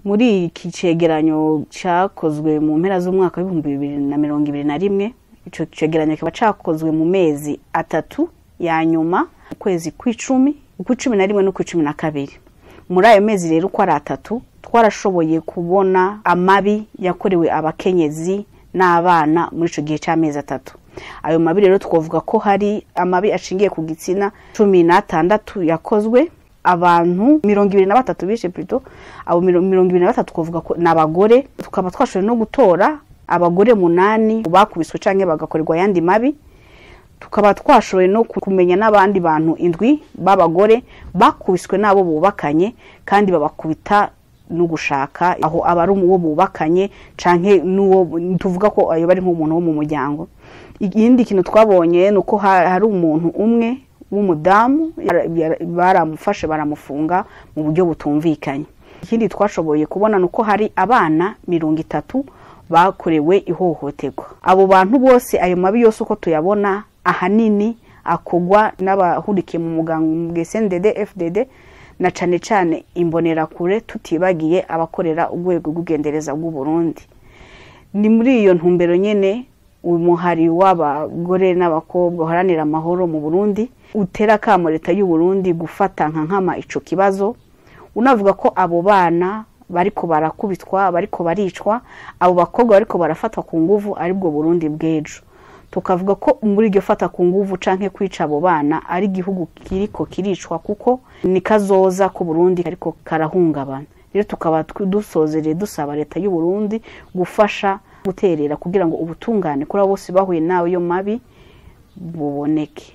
muri iki cegeranyo cyakozwe mu mpera z'umwaka wa 2021 ico cegeranyo kiba cyakozwe mu mezi 3 ya nyuma ukwezi kw'icumi na rimwe no kw'icumi na kabiri. Muri ayo mezi rero uko ari 3 twarashoboye kubona amabi yakorewe abakenyezi n'abana muri ico gihe cy'amezi 3. Ayo mabi rero twovuga ko hari amabi ashingiye ku gitsina 16 yakozwe, abantu 23 bishe plutôt, abo 23 twovuga ko nabagore. Tukaba twashoboye no gutora abagore 8 bakubiswe canke bagakorerwa yandi mabi. Tukaba twashoboye no kumenya n'abandi bantu 7 babagore bakubiswe nabo bubakanye kandi babakubita no gushaka aho abari uwo bubakanye canke nuwo tuvuga ko ayo bari nk'umuntu wo mu muryango. Ikindi kintu twabonye nuko hari umuntu umwe w'umudamu baramufashe baramufunga mu buryo butumvikanye. Ikindi twashoboye kubona nuko hari abana 30 bakorewe ihohoterwa. Abo bantu bose ayo mabi yose uko tuyabona ahanini akogwa n'abahurikiye mu muganga CNDD FDD na cane imbonera kure, tutibagiye abakorera urwego rw'ugendereza bw'u Burundi. Ni muri iyo ntumbero nyene umuhari w'abagore n'abakobwa haranira amahoro mu Burundi utera kamo leta y'u Burundi gufata nkama ico kibazo, unavuga ko abo bana bariko barakubitwa, bariko baricwa, abo bakobwa bariko barafatwa ku nguvu ari bwo Burundi bwejo. Tukavuga ko muri iryo fata ku nguvu canke kwica abo bana ari igihugu kiriko kiricwa, kuko ni kazoza ku Burundi ariko karahungabana. Rero tukaba dusozereye dusaba leta y'u Burundi gufasha guterera kugira ngo ubutungane kuri abo bose bahuye nawe yo mabi buboneke.